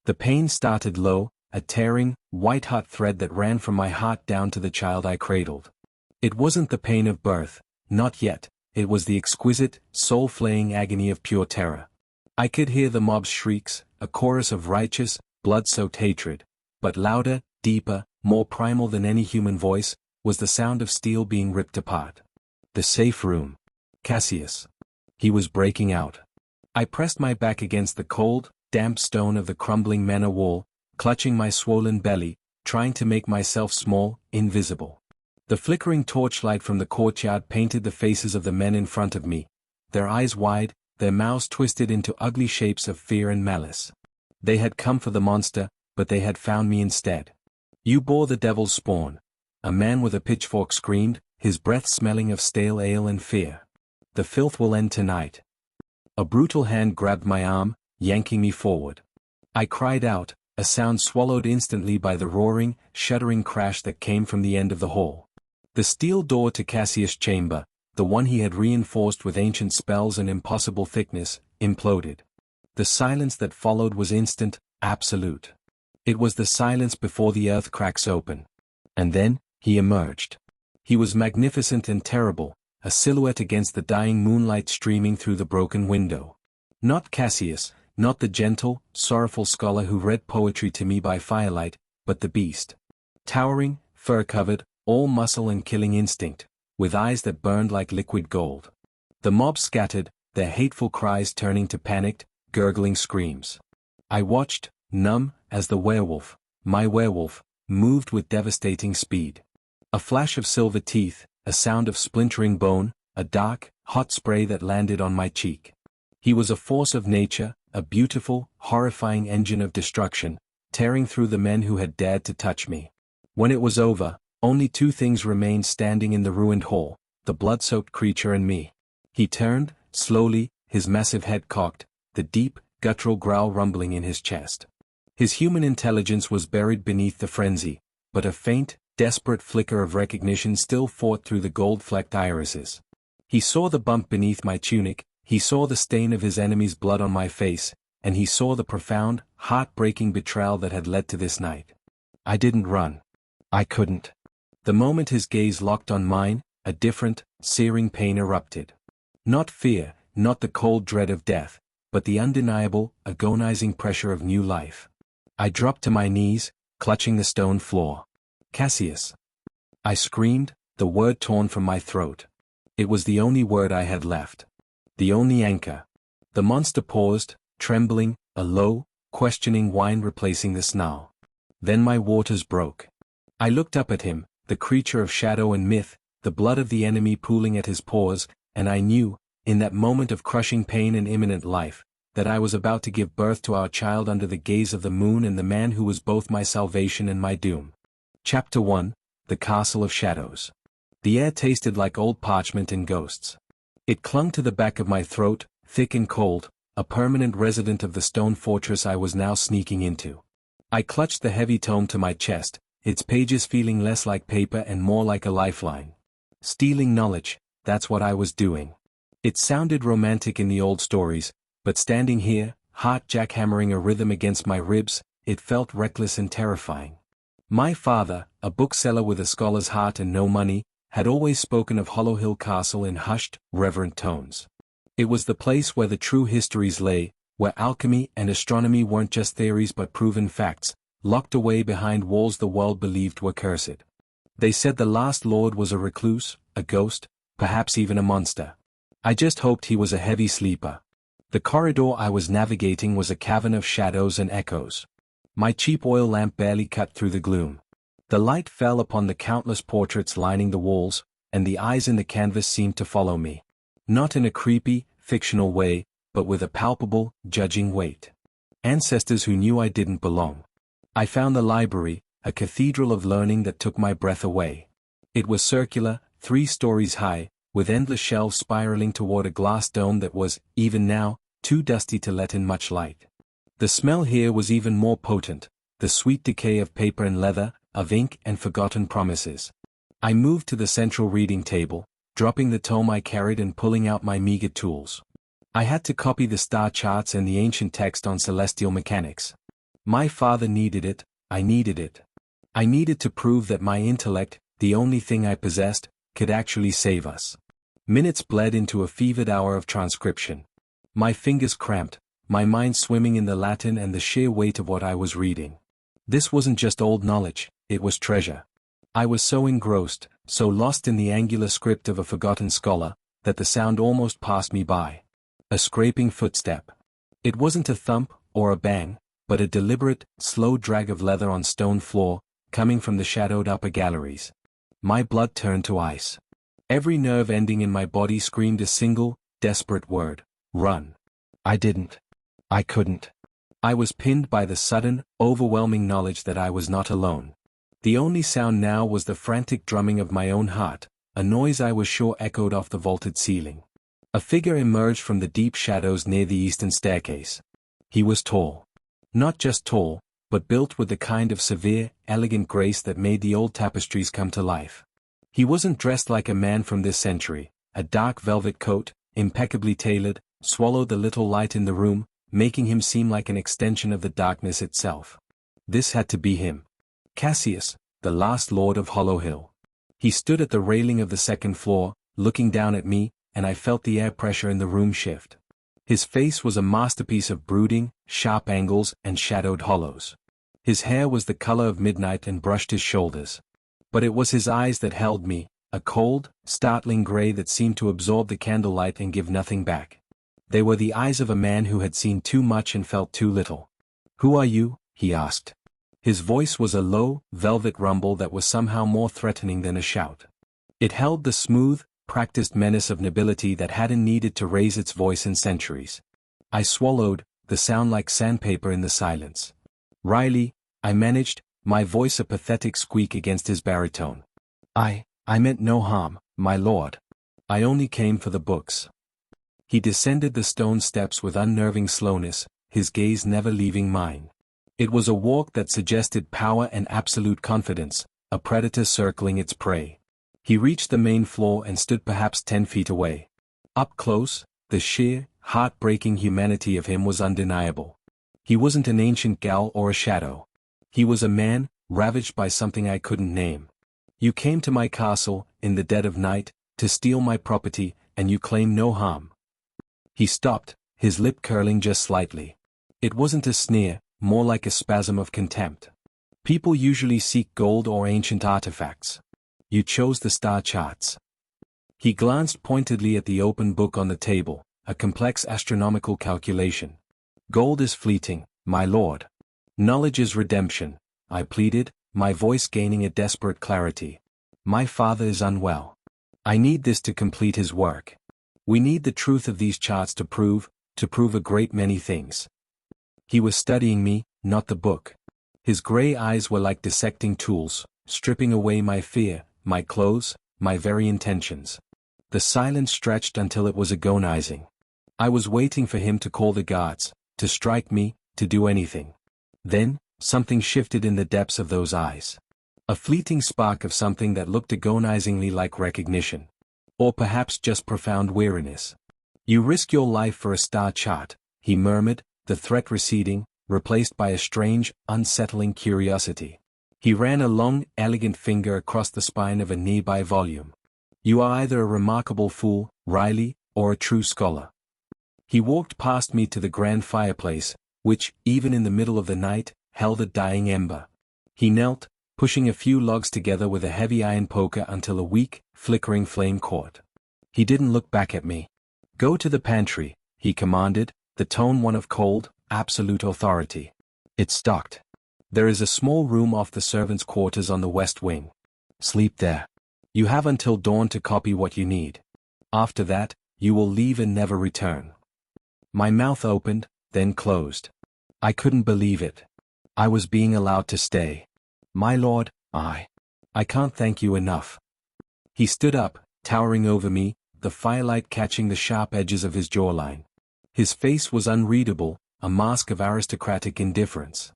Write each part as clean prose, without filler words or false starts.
The pain started low, a tearing, white-hot thread that ran from my heart down to the child I cradled. It wasn't the pain of birth, not yet, it was the exquisite, soul-flaying agony of pure terror. I could hear the mob's shrieks, a chorus of righteous, blood-soaked hatred, but louder, deeper, more primal than any human voice, was the sound of steel being ripped apart. The safe room. Cassius. He was breaking out. I pressed my back against the cold, damp stone of the crumbling manor wall, clutching my swollen belly, trying to make myself small, invisible. The flickering torchlight from the courtyard painted the faces of the men in front of me, their eyes wide, their mouths twisted into ugly shapes of fear and malice. They had come for the monster, but they had found me instead. "You bore the devil's spawn," a man with a pitchfork screamed, his breath smelling of stale ale and fear. "The filth will end tonight." A brutal hand grabbed my arm, yanking me forward. I cried out, a sound swallowed instantly by the roaring, shuddering crash that came from the end of the hall. The steel door to Cassius' chamber, the one he had reinforced with ancient spells and impossible thickness, imploded. The silence that followed was instant, absolute. It was the silence before the earth cracks open. And then, he emerged. He was magnificent and terrible, a silhouette against the dying moonlight streaming through the broken window. Not Cassius, not the gentle, sorrowful scholar who read poetry to me by firelight, but the beast. Towering, fur-covered, all muscle and killing instinct, with eyes that burned like liquid gold. The mob scattered, their hateful cries turning to panicked, gurgling screams. I watched, numb, as the werewolf, my werewolf, moved with devastating speed. A flash of silver teeth, a sound of splintering bone, a dark, hot spray that landed on my cheek. He was a force of nature, a beautiful, horrifying engine of destruction, tearing through the men who had dared to touch me. When it was over, only two things remained standing in the ruined hall, the blood-soaked creature and me. He turned, slowly, his massive head cocked, the deep, guttural growl rumbling in his chest. His human intelligence was buried beneath the frenzy, but a faint, desperate flicker of recognition still fought through the gold-flecked irises. He saw the bump beneath my tunic, he saw the stain of his enemy's blood on my face, and he saw the profound, heart-breaking betrayal that had led to this night. I didn't run. I couldn't. The moment his gaze locked on mine, a different, searing pain erupted. Not fear, not the cold dread of death, but the undeniable, agonizing pressure of new life. I dropped to my knees, clutching the stone floor. "Cassius!" I screamed, the word torn from my throat. It was the only word I had left. The only anchor. The monster paused, trembling, a low, questioning whine replacing the snarl. Then my waters broke. I looked up at him, the creature of shadow and myth, the blood of the enemy pooling at his pores, and I knew, in that moment of crushing pain and imminent life, that I was about to give birth to our child under the gaze of the moon and the man who was both my salvation and my doom. Chapter 1, The Castle of Shadows. The air tasted like old parchment and ghosts. It clung to the back of my throat, thick and cold, a permanent resident of the stone fortress I was now sneaking into. I clutched the heavy tome to my chest, its pages feeling less like paper and more like a lifeline. Stealing knowledge, that's what I was doing. It sounded romantic in the old stories, but standing here, heart jackhammering a rhythm against my ribs, it felt reckless and terrifying. My father, a bookseller with a scholar's heart and no money, had always spoken of Hollowhill Castle in hushed, reverent tones. It was the place where the true histories lay, where alchemy and astronomy weren't just theories but proven facts, locked away behind walls the world believed were cursed. They said the last lord was a recluse, a ghost, perhaps even a monster. I just hoped he was a heavy sleeper. The corridor I was navigating was a cavern of shadows and echoes. My cheap oil lamp barely cut through the gloom. The light fell upon the countless portraits lining the walls, and the eyes in the canvas seemed to follow me. Not in a creepy, fictional way, but with a palpable, judging weight. Ancestors who knew I didn't belong. I found the library, a cathedral of learning that took my breath away. It was circular, 3 stories high, with endless shelves spiraling toward a glass dome that was, even now, too dusty to let in much light. The smell here was even more potent, the sweet decay of paper and leather, of ink and forgotten promises. I moved to the central reading table, dropping the tome I carried and pulling out my meager tools. I had to copy the star charts and the ancient text on celestial mechanics. My father needed it, I needed it. I needed to prove that my intellect, the only thing I possessed, could actually save us. Minutes bled into a fevered hour of transcription. My fingers cramped, my mind swimming in the Latin and the sheer weight of what I was reading. This wasn't just old knowledge, it was treasure. I was so engrossed, so lost in the angular script of a forgotten scholar, that the sound almost passed me by. A scraping footstep. It wasn't a thump, or a bang, but a deliberate, slow drag of leather on stone floor, coming from the shadowed upper galleries. My blood turned to ice. Every nerve ending in my body screamed a single, desperate word: run. I didn't. I couldn't. I was pinned by the sudden, overwhelming knowledge that I was not alone. The only sound now was the frantic drumming of my own heart, a noise I was sure echoed off the vaulted ceiling. A figure emerged from the deep shadows near the eastern staircase. He was tall. Not just tall, but built with the kind of severe, elegant grace that made the old tapestries come to life. He wasn't dressed like a man from this century. A dark velvet coat, impeccably tailored, swallowed the little light in the room, making him seem like an extension of the darkness itself. This had to be him. Cassius, the last lord of Hollowhill. He stood at the railing of the second floor, looking down at me, and I felt the air pressure in the room shift. His face was a masterpiece of brooding, sharp angles and shadowed hollows. His hair was the color of midnight and brushed his shoulders. But it was his eyes that held me, a cold, startling gray that seemed to absorb the candlelight and give nothing back. They were the eyes of a man who had seen too much and felt too little. "Who are you?" he asked. His voice was a low, velvet rumble that was somehow more threatening than a shout. It held the smooth, practiced menace of nobility that hadn't needed to raise its voice in centuries. I swallowed, the sound like sandpaper in the silence. "Riley," I managed, my voice a pathetic squeak against his baritone. I meant no harm, my lord. I only came for the books." He descended the stone steps with unnerving slowness, his gaze never leaving mine. It was a walk that suggested power and absolute confidence, a predator circling its prey. He reached the main floor and stood perhaps 10 feet away. Up close, the sheer, heart-breaking humanity of him was undeniable. He wasn't an ancient gal or a shadow. He was a man, ravaged by something I couldn't name. "You came to my castle, in the dead of night, to steal my property, and you claim no harm." He stopped, his lip curling just slightly. It wasn't a sneer, more like a spasm of contempt. "People usually seek gold or ancient artifacts. You chose the star charts." He glanced pointedly at the open book on the table, a complex astronomical calculation. "Gold is fleeting, my lord. Knowledge is redemption," I pleaded, my voice gaining a desperate clarity. "My father is unwell. I need this to complete his work. We need the truth of these charts to prove a great many things." He was studying me, not the book. His gray eyes were like dissecting tools, stripping away my fear, my clothes, my very intentions. The silence stretched until it was agonizing. I was waiting for him to call the guards, to strike me, to do anything. Then, something shifted in the depths of those eyes. A fleeting spark of something that looked agonizingly like recognition. Or perhaps just profound weariness. "You risk your life for a star chart," he murmured, the threat receding, replaced by a strange, unsettling curiosity. He ran a long, elegant finger across the spine of a nearby volume. "You are either a remarkable fool, Riley, or a true scholar." He walked past me to the grand fireplace, which, even in the middle of the night, held a dying ember. He knelt, pushing a few logs together with a heavy iron poker until a weak, flickering flame caught. He didn't look back at me. "Go to the pantry," he commanded, the tone one of cold, absolute authority. "It's stocked. There is a small room off the servants' quarters on the west wing. Sleep there. You have until dawn to copy what you need. After that, you will leave and never return." My mouth opened, then closed. I couldn't believe it. I was being allowed to stay. "My lord, I can't thank you enough." He stood up, towering over me, the firelight catching the sharp edges of his jawline. His face was unreadable, a mask of aristocratic indifference.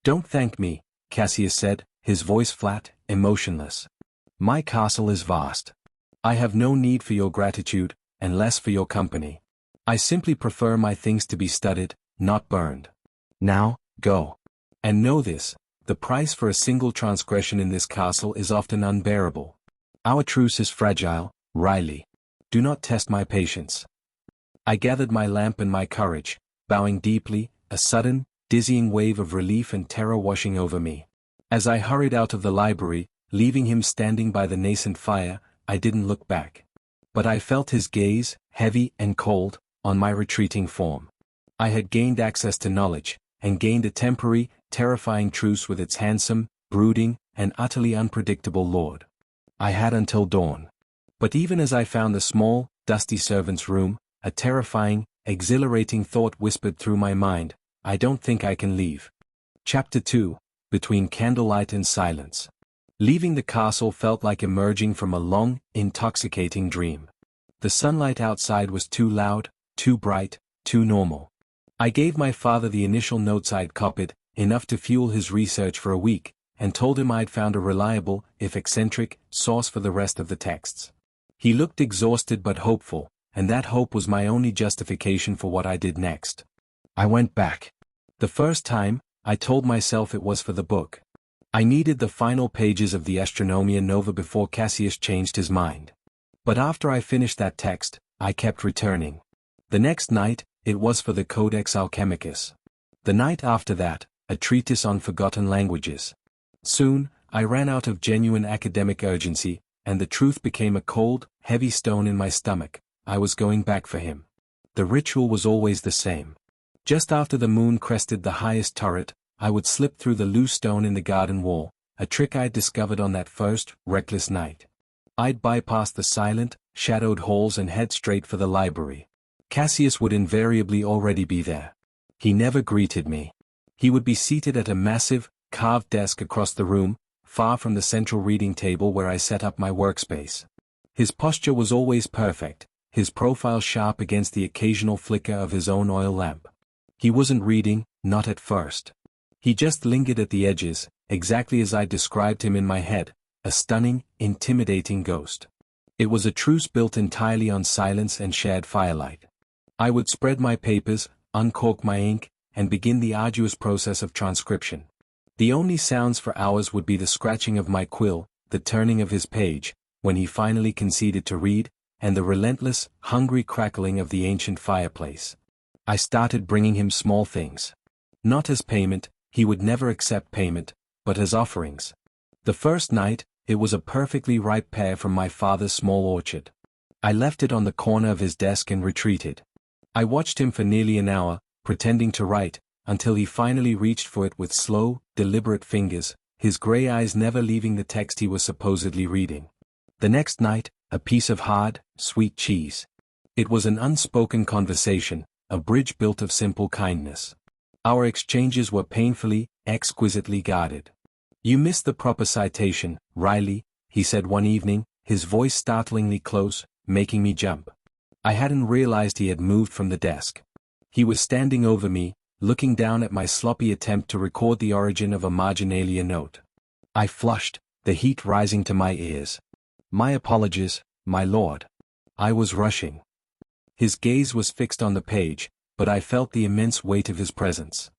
"Don't thank me," Cassius said, his voice flat, emotionless. "My castle is vast. I have no need for your gratitude, and less for your company. I simply prefer my things to be studied, not burned. Now, go." And know this, the price for a single transgression in this castle is often unbearable. Our truce is fragile, Riley. Do not test my patience. I gathered my lamp and my courage, bowing deeply, a sudden, dizzying wave of relief and terror washing over me. As I hurried out of the library, leaving him standing by the nascent fire, I didn't look back. But I felt his gaze, heavy and cold, on my retreating form. I had gained access to knowledge, and gained a temporary, terrifying truce with its handsome, brooding, and utterly unpredictable lord. I had until dawn. But even as I found the small, dusty servant's room, a terrifying, exhilarating thought whispered through my mind, I don't think I can leave. Chapter 2, Between Candlelight and Silence. Leaving the castle felt like emerging from a long, intoxicating dream. The sunlight outside was too loud, too bright, too normal. I gave my father the initial notes I'd copied, enough to fuel his research for a week, and told him I'd found a reliable, if eccentric, source for the rest of the texts. He looked exhausted but hopeful, and that hope was my only justification for what I did next. I went back. The first time, I told myself it was for the book. I needed the final pages of the Astronomia Nova before Cassius changed his mind. But after I finished that text, I kept returning. The next night, it was for the Codex Alchemicus. The night after that, a treatise on forgotten languages. Soon, I ran out of genuine academic urgency, and the truth became a cold, heavy stone in my stomach. I was going back for him. The ritual was always the same. Just after the moon crested the highest turret, I would slip through the loose stone in the garden wall, a trick I'd discovered on that first, reckless night. I'd bypass the silent, shadowed halls and head straight for the library. Cassius would invariably already be there. He never greeted me. He would be seated at a massive, carved desk across the room, far from the central reading table where I set up my workspace. His posture was always perfect, his profile sharp against the occasional flicker of his own oil lamp. He wasn't reading, not at first. He just lingered at the edges, exactly as I described him in my head, a stunning, intimidating ghost. It was a truce built entirely on silence and shared firelight. I would spread my papers, uncork my ink, and begin the arduous process of transcription. The only sounds for hours would be the scratching of my quill, the turning of his page, when he finally conceded to read, and the relentless, hungry crackling of the ancient fireplace. I started bringing him small things. Not as payment, he would never accept payment, but as offerings. The first night, it was a perfectly ripe pear from my father's small orchard. I left it on the corner of his desk and retreated. I watched him for nearly an hour, pretending to write, until he finally reached for it with slow, deliberate fingers, his gray eyes never leaving the text he was supposedly reading. The next night, a piece of hard, sweet cheese. It was an unspoken conversation, a bridge built of simple kindness. Our exchanges were painfully, exquisitely guarded. You missed the proper citation, Riley, he said one evening, his voice startlingly close, making me jump. I hadn't realized he had moved from the desk. He was standing over me, looking down at my sloppy attempt to record the origin of a marginalia note. I flushed, the heat rising to my ears. My apologies, my lord. I was rushing. His gaze was fixed on the page, but I felt the immense weight of his presence.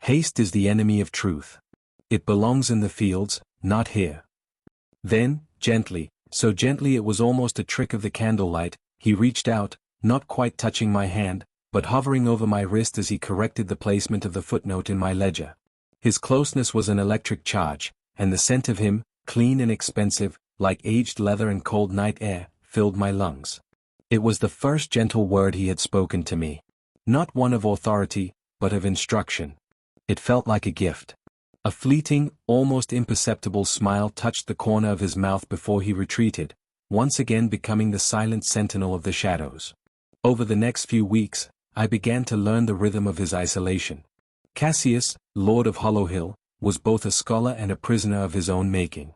Haste is the enemy of truth. It belongs in the fields, not here. Then, gently, so gently it was almost a trick of the candlelight, he reached out, not quite touching my hand, but hovering over my wrist as he corrected the placement of the footnote in my ledger. His closeness was an electric charge, and the scent of him, clean and expensive, like aged leather and cold night air, filled my lungs. It was the first gentle word he had spoken to me. Not one of authority, but of instruction. It felt like a gift. A fleeting, almost imperceptible smile touched the corner of his mouth before he retreated, once again becoming the silent sentinel of the shadows. Over the next few weeks, I began to learn the rhythm of his isolation. Cassius, Lord of Hollowhill, was both a scholar and a prisoner of his own making.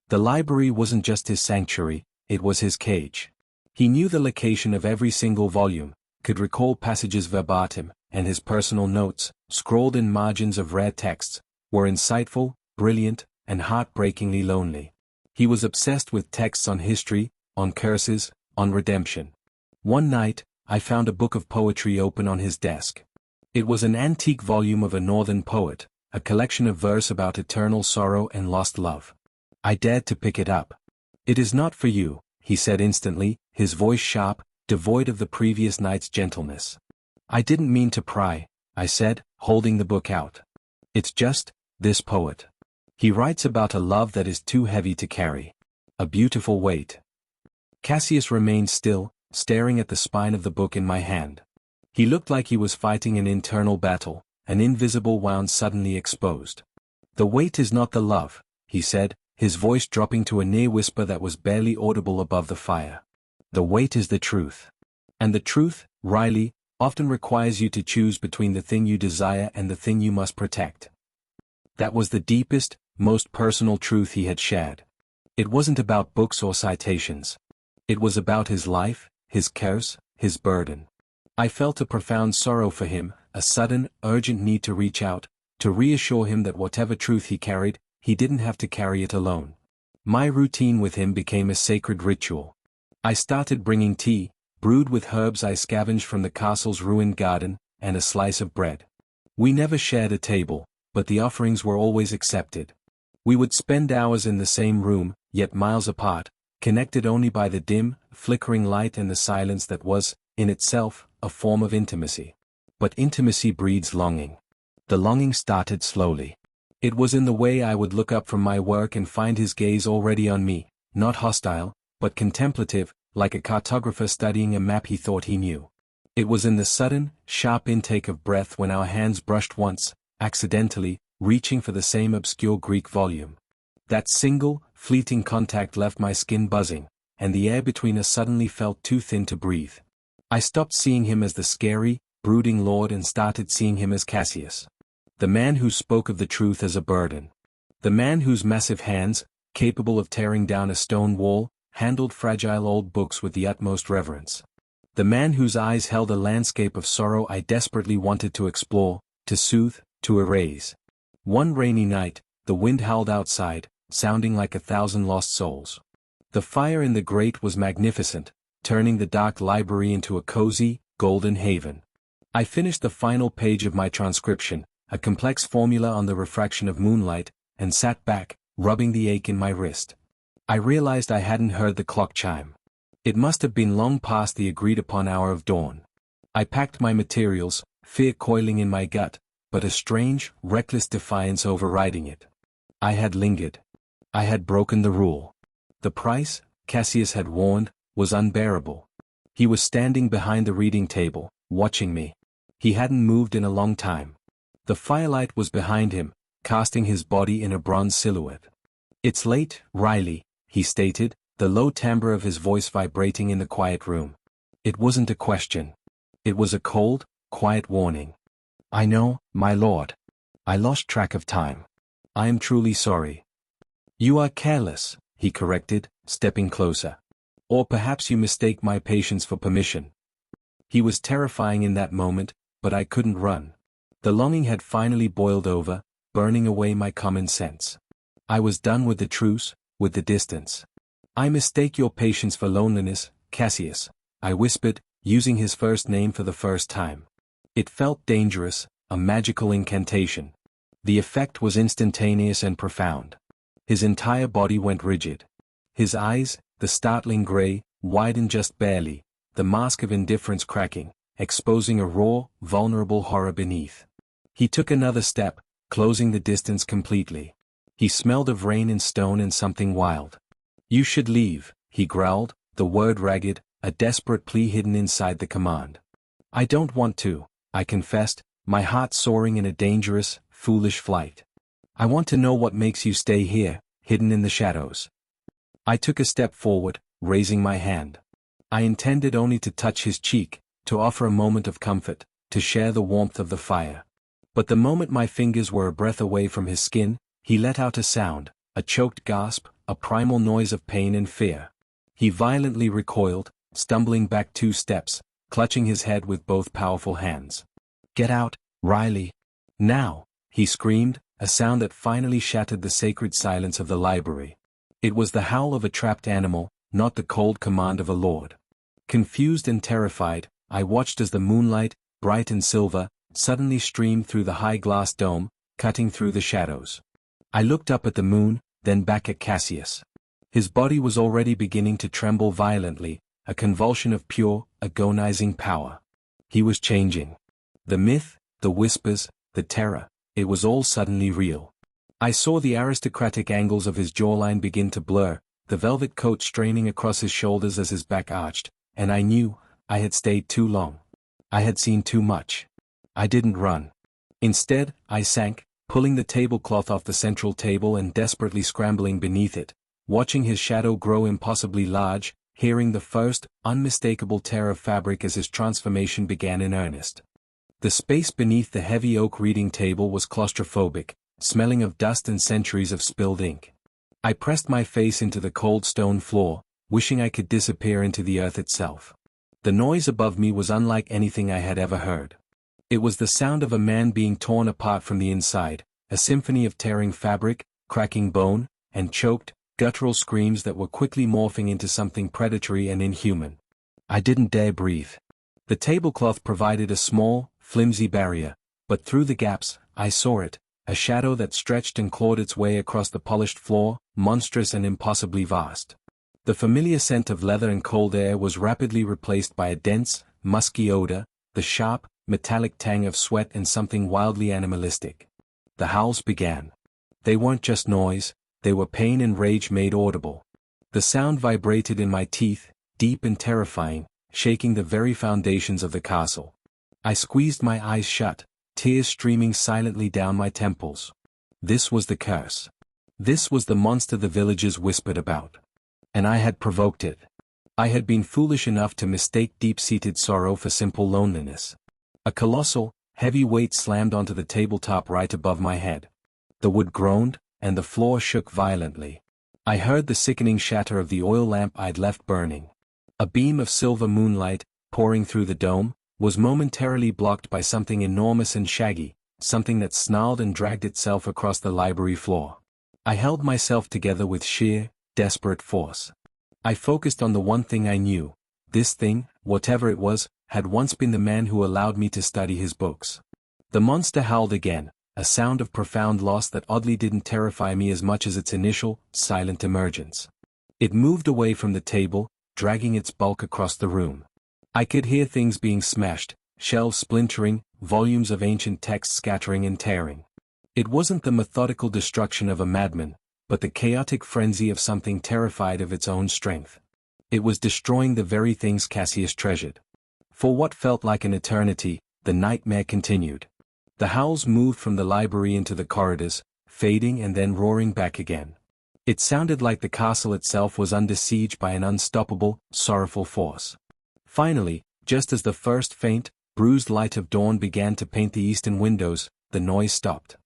The library wasn't just his sanctuary, it was his cage. He knew the location of every single volume, could recall passages verbatim, and his personal notes, scrawled in margins of rare texts, were insightful, brilliant, and heartbreakingly lonely. He was obsessed with texts on history, on curses, on redemption. One night, I found a book of poetry open on his desk. It was an antique volume of a northern poet, a collection of verse about eternal sorrow and lost love. I dared to pick it up. "It is not for you," he said instantly, his voice sharp, devoid of the previous night's gentleness. "I didn't mean to pry," I said, holding the book out. "It's just, this poet. He writes about a love that is too heavy to carry. A beautiful weight." Cassius remained still, staring at the spine of the book in my hand. He looked like he was fighting an internal battle, an invisible wound suddenly exposed. "The weight is not the love," he said, his voice dropping to a near whisper that was barely audible above the fire. "The weight is the truth. And the truth, Riley, often requires you to choose between the thing you desire and the thing you must protect." That was the deepest, most personal truth he had shared. It wasn't about books or citations. It was about his life, his curse, his burden. I felt a profound sorrow for him, a sudden, urgent need to reach out, to reassure him that whatever truth he carried, he didn't have to carry it alone. My routine with him became a sacred ritual. I started bringing tea, brewed with herbs I scavenged from the castle's ruined garden, and a slice of bread. We never shared a table, but the offerings were always accepted. We would spend hours in the same room, yet miles apart, connected only by the dim, flickering light and the silence that was, in itself, a form of intimacy. But intimacy breeds longing. The longing started slowly. It was in the way I would look up from my work and find his gaze already on me, not hostile, but contemplative, like a cartographer studying a map he thought he knew. It was in the sudden, sharp intake of breath when our hands brushed once, accidentally, reaching for the same obscure Greek volume. That single, fleeting contact left my skin buzzing, and the air between us suddenly felt too thin to breathe. I stopped seeing him as the scary, brooding lord and started seeing him as Cassius. The man who spoke of the truth as a burden. The man whose massive hands, capable of tearing down a stone wall, handled fragile old books with the utmost reverence. The man whose eyes held a landscape of sorrow I desperately wanted to explore, to soothe, to erase. One rainy night, the wind howled outside, sounding like 1,000 lost souls. The fire in the grate was magnificent, turning the dark library into a cozy, golden haven. I finished the final page of my transcription, a complex formula on the refraction of moonlight, and sat back, rubbing the ache in my wrist. I realized I hadn't heard the clock chime. It must have been long past the agreed-upon hour of dawn. I packed my materials, fear coiling in my gut, but a strange, reckless defiance overriding it. I had lingered. I had broken the rule. The price, Cassius had warned, was unbearable. He was standing behind the reading table, watching me. He hadn't moved in a long time. The firelight was behind him, casting his body in a bronze silhouette. "It's late, Riley," he stated, the low timbre of his voice vibrating in the quiet room. It wasn't a question. It was a cold, quiet warning. "I know, my lord. I lost track of time. I am truly sorry." "You are careless," he corrected, stepping closer. "Or perhaps you mistake my patience for permission." He was terrifying in that moment, but I couldn't run. The longing had finally boiled over, burning away my common sense. I was done with the truce, with the distance. "I mistake your patience for loneliness, Cassius," I whispered, using his first name for the first time. It felt dangerous, a magical incantation. The effect was instantaneous and profound. His entire body went rigid. His eyes, the startling gray, widened just barely, the mask of indifference cracking, exposing a raw, vulnerable horror beneath. He took another step, closing the distance completely. He smelled of rain and stone and something wild. "You should leave," he growled, the word ragged, a desperate plea hidden inside the command. "I don't want to," I confessed, my heart soaring in a dangerous, foolish flight. "I want to know what makes you stay here, hidden in the shadows." I took a step forward, raising my hand. I intended only to touch his cheek, to offer a moment of comfort, to share the warmth of the fire. But the moment my fingers were a breath away from his skin, he let out a sound, a choked gasp, a primal noise of pain and fear. He violently recoiled, stumbling back 2 steps, clutching his head with both powerful hands. "Get out, Riley. Now!" he screamed, a sound that finally shattered the sacred silence of the library. It was the howl of a trapped animal, not the cold command of a lord. Confused and terrified, I watched as the moonlight, bright and silver, suddenly streamed through the high glass dome, cutting through the shadows. I looked up at the moon, then back at Cassius. His body was already beginning to tremble violently, a convulsion of pure, agonizing power. He was changing. The myth, the whispers, the terror, it was all suddenly real. I saw the aristocratic angles of his jawline begin to blur, the velvet coat straining across his shoulders as his back arched, and I knew, I had stayed too long. I had seen too much. I didn't run. Instead, I sank, pulling the tablecloth off the central table and desperately scrambling beneath it, watching his shadow grow impossibly large, hearing the first, unmistakable tear of fabric as his transformation began in earnest. The space beneath the heavy oak reading table was claustrophobic, smelling of dust and centuries of spilled ink. I pressed my face into the cold stone floor, wishing I could disappear into the earth itself. The noise above me was unlike anything I had ever heard. It was the sound of a man being torn apart from the inside, a symphony of tearing fabric, cracking bone, and choked, guttural screams that were quickly morphing into something predatory and inhuman. I didn't dare breathe. The tablecloth provided a small, flimsy barrier, but through the gaps, I saw it, a shadow that stretched and clawed its way across the polished floor, monstrous and impossibly vast. The familiar scent of leather and cold air was rapidly replaced by a dense, musky odor, the sharp, metallic tang of sweat and something wildly animalistic. The howls began. They weren't just noise, they were pain and rage made audible. The sound vibrated in my teeth, deep and terrifying, shaking the very foundations of the castle. I squeezed my eyes shut, tears streaming silently down my temples. This was the curse. This was the monster the villagers whispered about. And I had provoked it. I had been foolish enough to mistake deep-seated sorrow for simple loneliness. A colossal, heavy weight slammed onto the tabletop right above my head. The wood groaned, and the floor shook violently. I heard the sickening shatter of the oil lamp I'd left burning. A beam of silver moonlight, pouring through the dome, was momentarily blocked by something enormous and shaggy, something that snarled and dragged itself across the library floor. I held myself together with sheer, desperate force. I focused on the one thing I knew. This thing, whatever it was, had once been the man who allowed me to study his books. The monster howled again, a sound of profound loss that oddly didn't terrify me as much as its initial, silent emergence. It moved away from the table, dragging its bulk across the room. I could hear things being smashed, shelves splintering, volumes of ancient texts scattering and tearing. It wasn't the methodical destruction of a madman, but the chaotic frenzy of something terrified of its own strength. It was destroying the very things Cassius treasured. For what felt like an eternity, the nightmare continued. The howls moved from the library into the corridors, fading and then roaring back again. It sounded like the castle itself was under siege by an unstoppable, sorrowful force. Finally, just as the first faint, bruised light of dawn began to paint the eastern windows, the noise stopped.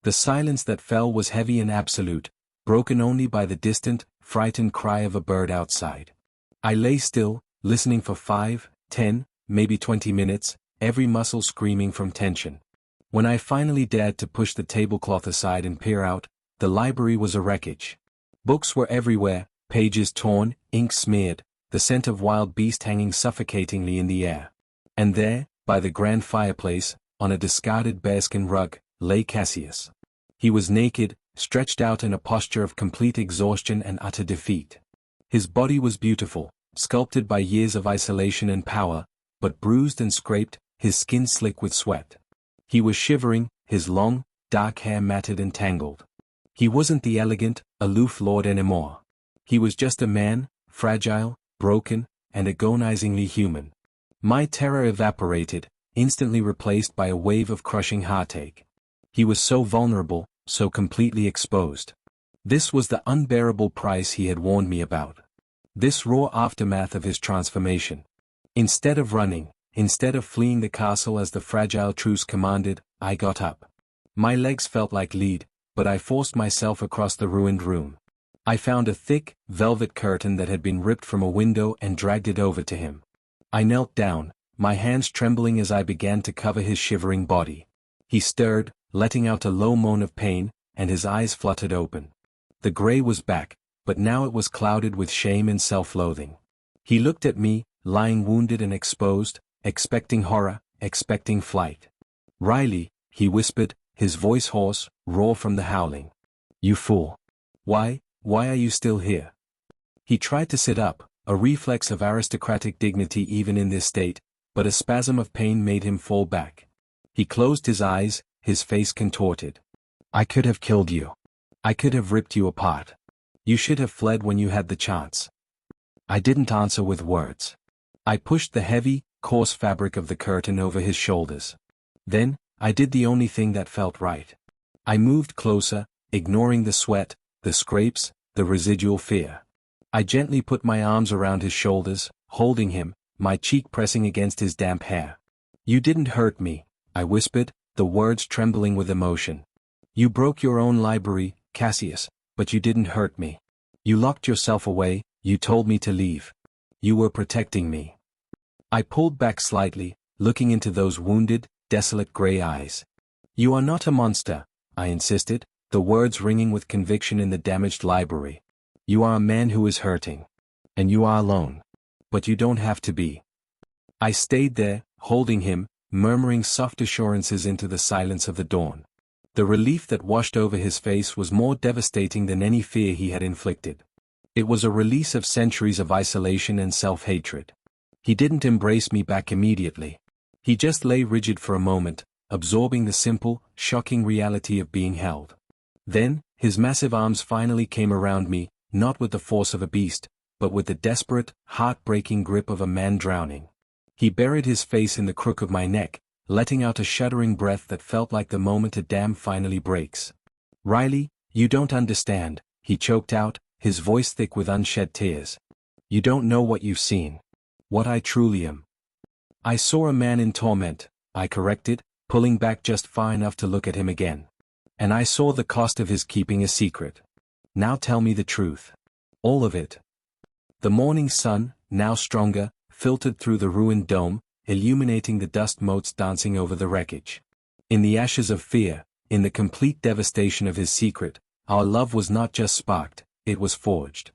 The silence that fell was heavy and absolute, broken only by the distant, frightened cry of a bird outside. I lay still, listening for 5, 10, maybe 20 minutes, every muscle screaming from tension. When I finally dared to push the tablecloth aside and peer out, the library was a wreckage. Books were everywhere, pages torn, ink smeared, the scent of wild beast hanging suffocatingly in the air. And there, by the grand fireplace, on a discarded bearskin rug, lay Cassius. He was naked, stretched out in a posture of complete exhaustion and utter defeat. His body was beautiful, sculpted by years of isolation and power, but bruised and scraped, his skin slick with sweat. He was shivering, his long, dark hair matted and tangled. He wasn't the elegant, aloof lord anymore. He was just a man, fragile, broken, and agonizingly human. My terror evaporated, instantly replaced by a wave of crushing heartache. He was so vulnerable, so completely exposed. This was the unbearable price he had warned me about. This raw aftermath of his transformation. Instead of running, instead of fleeing the castle as the fragile truce commanded, I got up. My legs felt like lead, but I forced myself across the ruined room. I found a thick, velvet curtain that had been ripped from a window and dragged it over to him. I knelt down, my hands trembling as I began to cover his shivering body. He stirred, letting out a low moan of pain, and his eyes fluttered open. The gray was back, but now it was clouded with shame and self-loathing. He looked at me, lying wounded and exposed, expecting horror, expecting flight. "Riley," he whispered, his voice hoarse, raw from the howling. "You fool! Why are you still here?" He tried to sit up, a reflex of aristocratic dignity even in this state, but a spasm of pain made him fall back. He closed his eyes, his face contorted. "I could have killed you. I could have ripped you apart. You should have fled when you had the chance." I didn't answer with words. I pushed the heavy, coarse fabric of the curtain over his shoulders. Then, I did the only thing that felt right. I moved closer, ignoring the sweat, the scrapes, the residual fear. I gently put my arms around his shoulders, holding him, my cheek pressing against his damp hair. "You didn't hurt me," I whispered, the words trembling with emotion. "You broke your own library, Cassius, but you didn't hurt me. You locked yourself away, you told me to leave. You were protecting me." I pulled back slightly, looking into those wounded, desolate gray eyes. "You are not a monster," I insisted, the words ringing with conviction in the damaged library. "You are a man who is hurting. And you are alone. But you don't have to be." I stayed there, holding him, murmuring soft assurances into the silence of the dawn. The relief that washed over his face was more devastating than any fear he had inflicted. It was a release of centuries of isolation and self-hatred. He didn't embrace me back immediately. He just lay rigid for a moment, absorbing the simple, shocking reality of being held. Then, his massive arms finally came around me, not with the force of a beast, but with the desperate, heart-breaking grip of a man drowning. He buried his face in the crook of my neck, letting out a shuddering breath that felt like the moment a dam finally breaks. "Riley, you don't understand," he choked out, his voice thick with unshed tears. "You don't know what you've seen. What I truly am." "I saw a man in torment," I corrected, pulling back just far enough to look at him again. "And I saw the cost of his keeping a secret. Now tell me the truth. All of it." The morning sun, now stronger, filtered through the ruined dome, illuminating the dust motes dancing over the wreckage. In the ashes of fear, in the complete devastation of his secret, our love was not just sparked, it was forged.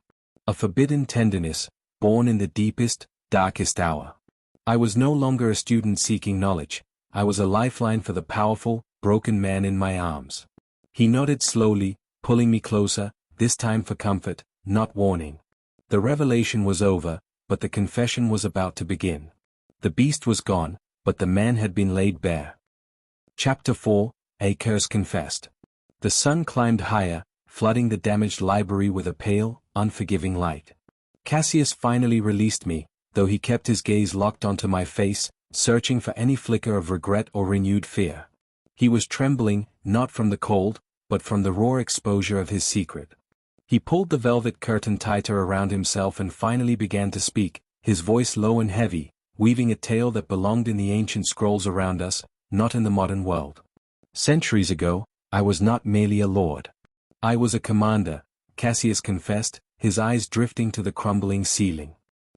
A forbidden tenderness, born in the deepest, darkest hour. I was no longer a student seeking knowledge, I was a lifeline for the powerful, broken man in my arms. He nodded slowly, pulling me closer, this time for comfort, not warning. The revelation was over, but the confession was about to begin. The beast was gone, but the man had been laid bare. Chapter 4, A Curse Confessed. The sun climbed higher, flooding the damaged library with a pale, unforgiving light. Cassius finally released me, though he kept his gaze locked onto my face, searching for any flicker of regret or renewed fear. He was trembling, not from the cold, but from the raw exposure of his secret. He pulled the velvet curtain tighter around himself and finally began to speak, his voice low and heavy, weaving a tale that belonged in the ancient scrolls around us, not in the modern world. "Centuries ago, I was not merely a lord. I was a commander," Cassius confessed, his eyes drifting to the crumbling ceiling.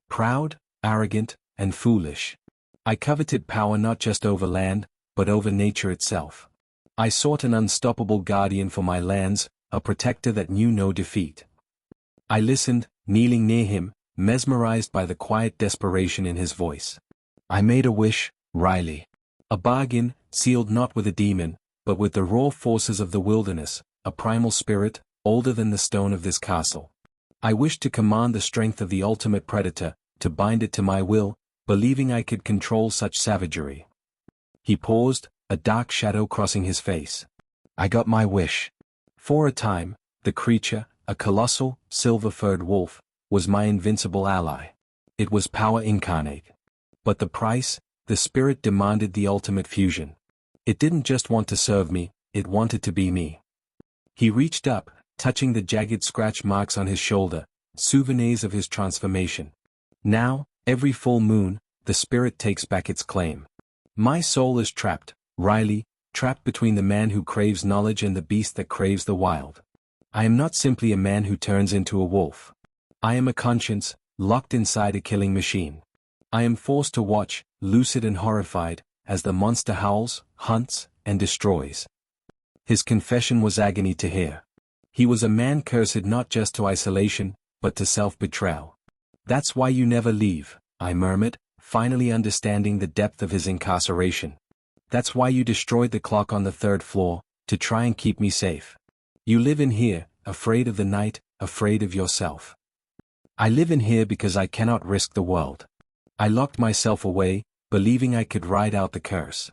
"Proud, arrogant, and foolish. I coveted power not just over land, but over nature itself. I sought an unstoppable guardian for my lands, a protector that knew no defeat." I listened, kneeling near him, mesmerized by the quiet desperation in his voice. "I made a wish, Riley. A bargain, sealed not with a demon, but with the raw forces of the wilderness, a primal spirit, older than the stone of this castle. I wished to command the strength of the ultimate predator, to bind it to my will, believing I could control such savagery." He paused, a dark shadow crossing his face. "I got my wish. For a time, the creature, a colossal, silver-furred wolf, was my invincible ally. It was power incarnate. But the price, the spirit demanded the ultimate fusion. It didn't just want to serve me, it wanted to be me." He reached up, touching the jagged scratch marks on his shoulder, souvenirs of his transformation. "Now, every full moon, the spirit takes back its claim. My soul is trapped, Riley, trapped between the man who craves knowledge and the beast that craves the wild. I am not simply a man who turns into a wolf. I am a conscience, locked inside a killing machine. I am forced to watch, lucid and horrified, as the monster howls, hunts, and destroys." His confession was agony to hear. He was a man cursed not just to isolation, but to self-betrayal. "That's why you never leave," I murmured, finally understanding the depth of his incarceration. "That's why you destroyed the clock on the third floor, to try and keep me safe. You live in here, afraid of the night, afraid of yourself. I live in here because I cannot risk the world. I locked myself away, believing I could ride out the curse.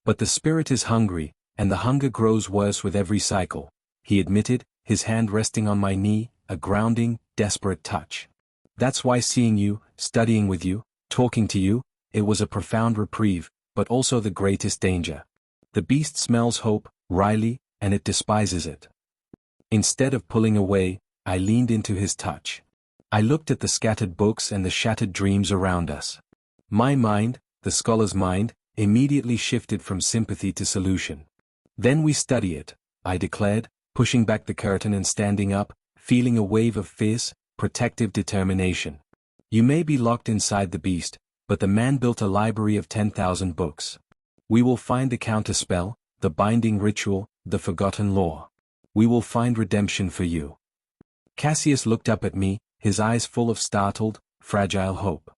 But the spirit is hungry, and the hunger grows worse with every cycle, he admitted, his hand resting on my knee, a grounding, desperate touch. That's why seeing you, studying with you, talking to you, it was a profound reprieve, but also the greatest danger. The beast smells hope, Riley, and it despises it. Instead of pulling away, I leaned into his touch. I looked at the scattered books and the shattered dreams around us. My mind, the scholar's mind, immediately shifted from sympathy to solution. Then we study it, I declared, pushing back the curtain and standing up, feeling a wave of fierce, protective determination. You may be locked inside the beast, but the man built a library of 10,000 books. We will find the counterspell, the binding ritual, the forgotten law. We will find redemption for you. Cassius looked up at me, his eyes full of startled, fragile hope.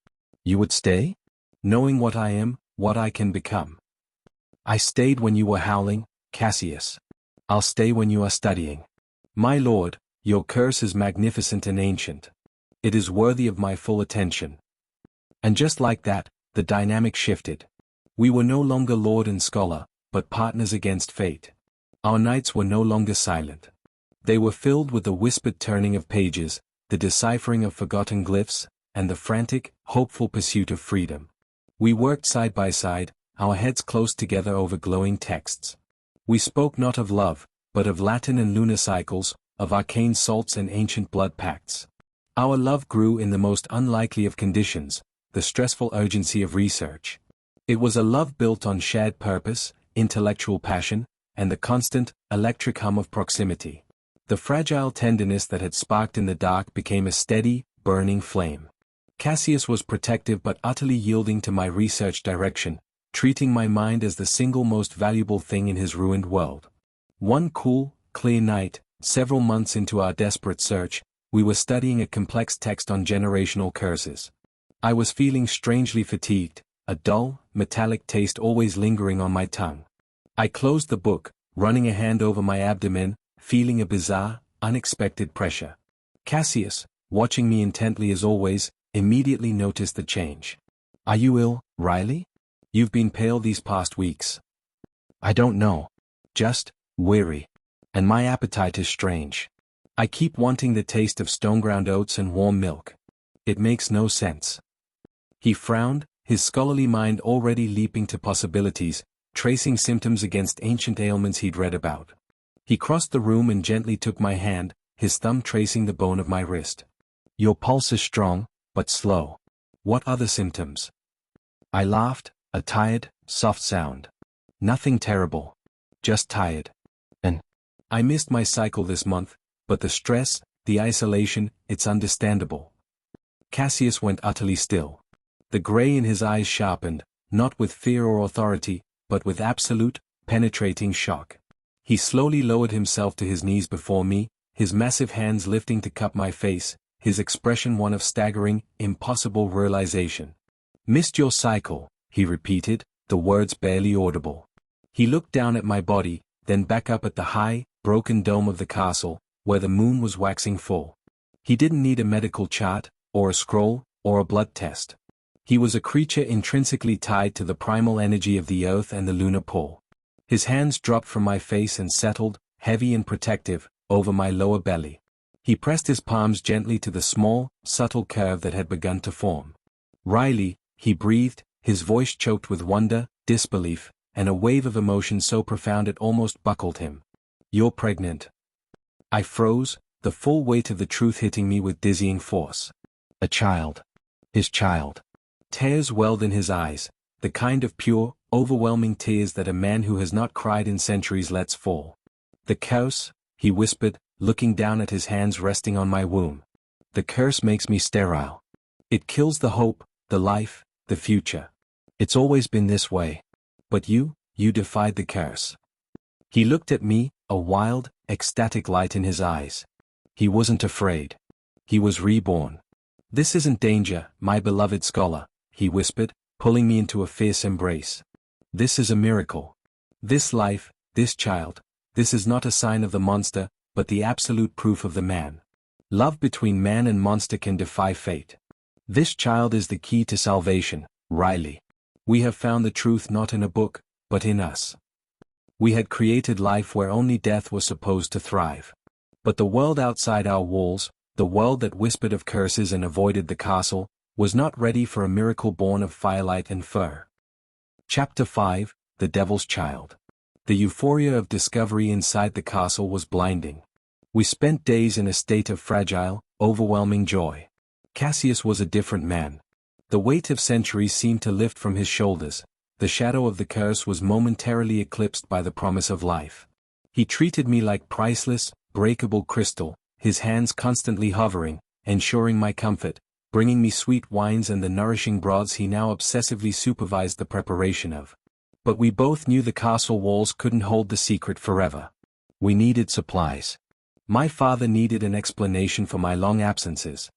You would stay? Knowing what I am, what I can become. I stayed when you were howling, Cassius. I'll stay when you are studying. My lord, your curse is magnificent and ancient. It is worthy of my full attention. And just like that, the dynamic shifted. We were no longer lord and scholar, but partners against fate. Our nights were no longer silent. They were filled with the whispered turning of pages, the deciphering of forgotten glyphs, and the frantic, hopeful pursuit of freedom. We worked side by side, our heads close together over glowing texts. We spoke not of love, but of Latin and lunar cycles, of arcane salts and ancient blood pacts. Our love grew in the most unlikely of conditions, the stressful urgency of research. It was a love built on shared purpose, intellectual passion, and the constant, electric hum of proximity. The fragile tenderness that had sparked in the dark became a steady, burning flame. Cassius was protective but utterly yielding to my research direction, treating my mind as the single most valuable thing in his ruined world. One cool, clear night, several months into our desperate search, we were studying a complex text on generational curses. I was feeling strangely fatigued, a dull, metallic taste always lingering on my tongue. I closed the book, running a hand over my abdomen, feeling a bizarre, unexpected pressure. Cassius, watching me intently as always, immediately noticed the change. Are you ill, Riley? You've been pale these past weeks. I don't know. Just weary. And my appetite is strange. I keep wanting the taste of stone-ground oats and warm milk. It makes no sense. He frowned, his scholarly mind already leaping to possibilities, tracing symptoms against ancient ailments he'd read about. He crossed the room and gently took my hand, his thumb tracing the bone of my wrist. Your pulse is strong, but slow. What other symptoms? I laughed, a tired, soft sound. Nothing terrible. Just tired. And I missed my cycle this month, but the stress, the isolation, it's understandable. Cassius went utterly still. The gray in his eyes sharpened, not with fear or authority, but with absolute, penetrating shock. He slowly lowered himself to his knees before me, his massive hands lifting to cup my face, his expression one of staggering, impossible realization. Missed your cycle, he repeated, the words barely audible. He looked down at my body, then back up at the high, broken dome of the castle, where the moon was waxing full. He didn't need a medical chart, or a scroll, or a blood test. He was a creature intrinsically tied to the primal energy of the earth and the lunar pole. His hands dropped from my face and settled, heavy and protective, over my lower belly. He pressed his palms gently to the small, subtle curve that had begun to form. Riley, he breathed, his voice choked with wonder, disbelief, and a wave of emotion so profound it almost buckled him. You're pregnant. I froze, the full weight of the truth hitting me with dizzying force. A child. His child. Tears welled in his eyes, the kind of pure, overwhelming tears that a man who has not cried in centuries lets fall. The curse, he whispered, looking down at his hands resting on my womb. The curse makes me sterile. It kills the hope, the life, the future. It's always been this way. But you defied the curse. He looked at me, a wild, ecstatic light in his eyes. He wasn't afraid. He was reborn. This isn't danger, my beloved scholar, he whispered, pulling me into a fierce embrace. This is a miracle. This life, this child, This is not a sign of the monster, but the absolute proof of the man. Love between man and monster can defy fate. This child is the key to salvation, Riley. We have found the truth not in a book, but in us. We had created life where only death was supposed to thrive. But the world outside our walls, the world that whispered of curses and avoided the castle, was not ready for a miracle born of firelight and fur. Chapter 5, The Devil's Child. The euphoria of discovery inside the castle was blinding. We spent days in a state of fragile, overwhelming joy. Cassius was a different man. The weight of centuries seemed to lift from his shoulders. The shadow of the curse was momentarily eclipsed by the promise of life. He treated me like priceless, breakable crystal, his hands constantly hovering, ensuring my comfort, bringing me sweet wines and the nourishing broths he now obsessively supervised the preparation of. But we both knew the castle walls couldn't hold the secret forever. We needed supplies. My father needed an explanation for my long absences.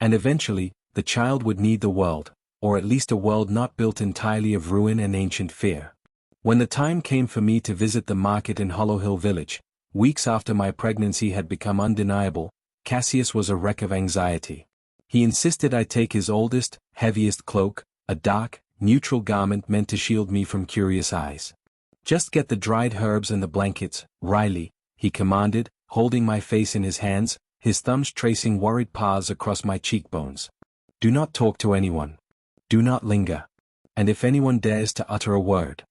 And eventually, the child would need the world, or at least a world not built entirely of ruin and ancient fear. When the time came for me to visit the market in Hollowhill village, weeks after my pregnancy had become undeniable, Cassius was a wreck of anxiety. He insisted I take his oldest, heaviest cloak, a dark, neutral garment meant to shield me from curious eyes. Just get the dried herbs and the blankets, Riley, he commanded, holding my face in his hands, his thumbs tracing worried paths across my cheekbones. Do not talk to anyone. Do not linger. And if anyone dares to utter a word,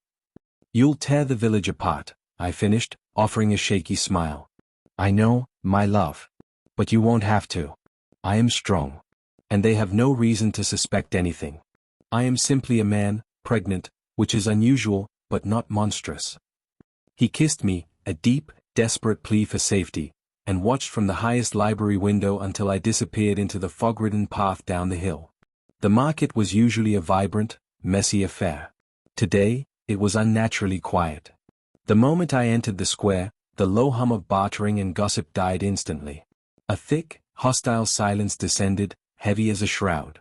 you'll tear the village apart, I finished, offering a shaky smile. I know, my love. But you won't have to. I am strong. And they have no reason to suspect anything. I am simply a man, pregnant, which is unusual, but not monstrous. He kissed me, a deep, desperate plea for safety, and watched from the highest library window until I disappeared into the fog-ridden path down the hill. The market was usually a vibrant, messy affair. Today, it was unnaturally quiet. The moment I entered the square, the low hum of bartering and gossip died instantly. A thick, hostile silence descended, heavy as a shroud.